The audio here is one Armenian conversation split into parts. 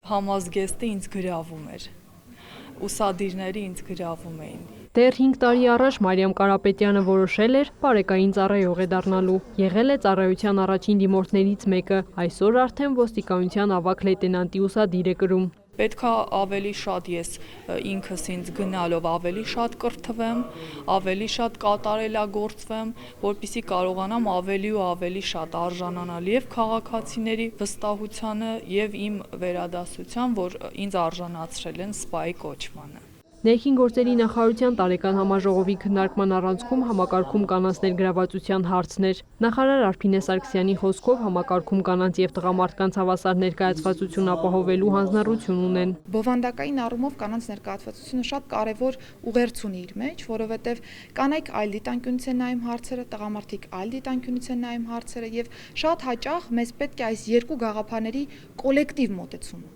Համազգեստը ինձ գրավում էր, ուսադիրները ինձ գրավում էին։ Դեռ 5 տարի առաջ Մարիամ Կարապետյանը որոշել էր պարեկային ծառայող է դառնալու։ Եղել է ծառայության առաջին դիմորդներից մեկը, այսօր արդեն ոստիկանության ավագ լեյտենանտի ուսադիր է կրում։ Պետքա ավելի շատ ես ինքս ինձ գնալով ավելի շատ կրթվեմ, ավելի շատ կատարելագործվեմ, որպեսզի կարողանամ ավելի ու ավելի շատ արժանանալ եւ քաղաքացիների վստահությանը եւ իմ վերադասության, որ ինձ արժանացրել են սպայի կոչմանը։ Ներքին գործերի նախարարության տարեկան համաժողովի քննարկման առանցքում համակարգում կանանց ներգրավվածության հարցն էր։ Նախարար Արփինե Սարգսյանի խոսքով համակարգում կանանց եւ տղամարդկանց հավասար ներկայացվածություն ապահովելու հանձնառություն ունեն։ Բովանդակային առումով կանանց ներկայացվածությունը շատ կարևոր ուղերձ ունի իր մեջ, որովհետեւ կանայք այլ դիտանկյունից են նայում հարցերը, տղամարդիկ այլ դիտանկյունից են նայում հարցերը եւ շատ հաճախ մեզ պետք է այս երկու գաղափարների կոլեկտիվ մոտեցում։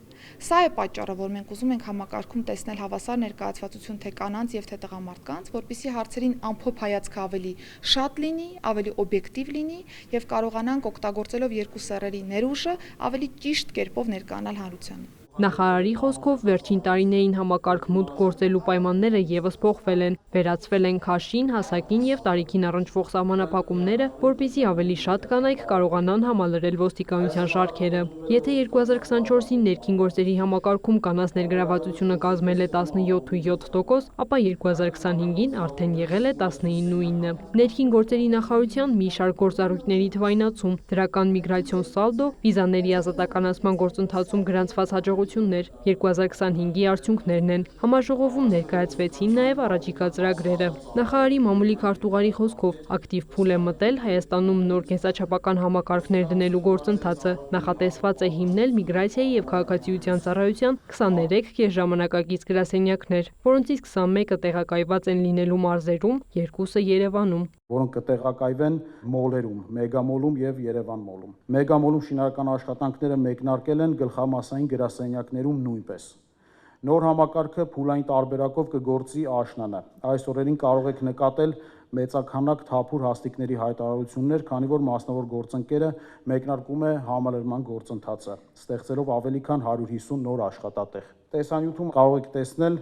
Սա է պատճառը, որ մենք ուզում ենք համակարգում տեսնել հավասար ներկայացվածություն թե կանանց եւ թե տղամարդկանց, որպեսզի հարցերին ամփոփ հայացքը ավելի շատ լինի, ավելի օբյեկտիվ լինի եւ կարողանանք օգտագործելով երկու սեռերի ներուժը ավելի ճիշտ կերպով ներկայանալ հանրությանին։ Նախարարի խոսքով վերջին տարիներին համակարգ մուտք գործելու պայմանները եւս փոխվել են, վերացվել են քաշին, հասակին եւ տարիքին առնչվող սահմանափակումները, որպեսզի ավելի շատ կանայք կարողանան համալրել ոստիկանության շարքերը։ Եթե 2024-ին ներքին գործերի համակարգում կանանց ներգրավվածությունը կազմել է 17.7%, ապա 2025-ին արդեն եղել է 19.9։ Ներքին գործերի նախարարության մի շարք գործառույթների թվայնացում, դրական միգրացիոն սալդո, վիզաների ազատականացման գործընթացում գրանցված հաջողություններ 2025-ի արդյունքներն են։ Համաժողովում ներկայացվեցին նաև առաջիկա ծրագրերը։ Նախարարի մամուլի քարտուղարի խոսքով ակտիվ փուլ է մտել Հայաստանում նոր կենսաչափական համակարգներ դնելու գործընթացը։ Նախատեսված է հիմնել միգրացիայի եւ քաղաքացիության ծառայության 23 կես գրասենյակներ, որոնցից 21-ը տեղակայված են լինելու մարզերում, 2-ը Երևանում, որոնք կտեղակայվեն մոլերում, մեգամոլում եւ Երևան մոլում։ Մեգամոլում շինարարական աշխատանքները մեկնարկել են, գլխամասային գրասենյակներում նույնպես։ Նոր համակարգը փուլային տարբերակով կգործի աշնանը։ Այս օրերին կարող եք նկատել մեծաքանակ թափուր հաստիկների հայտարարություններ, քանի որ մասնավոր գործընկերը մեկնարկում է համալրման գործընթացը, ստեղծելով ավելի քան 150 նոր աշխատատեղ։ Տեսանյութում կարող եք տեսնել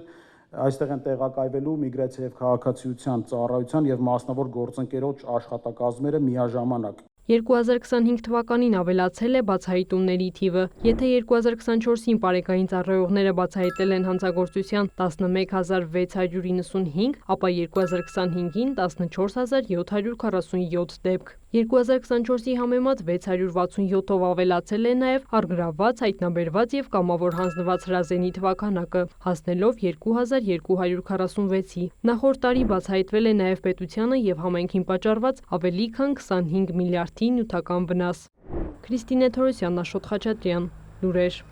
այստեղ են տեղակայվելու միգրացիա եւ քաղաքացիության ծառայության եւ մասնավոր գործընկերոջ աշխատակազմերը միաժամանակ։ 2025 թվականին ավելացել է բացահայտումների թիվը։ Եթե 2024-ին պարեկային ծառայողները բացահայտել են հանցագործության 11695, ապա 2025-ին 14747 դեպք։ 2024-ի համեմատ 667-ով ավելացել է նաև առգրավված, հայտնաբերված եւ կամավոր հանձնված հրազենի թվականակը, հասնելով 2246-ի։ Նախորդ տարի բացահայտվել է նաև պետությանը եւ համայնքին պատճառված ավելի քան 25 միլիարդի նյութական վնաս։ Քրիստինե Թորոսյան, Աշոտ Խաչատրյան, լուրեր։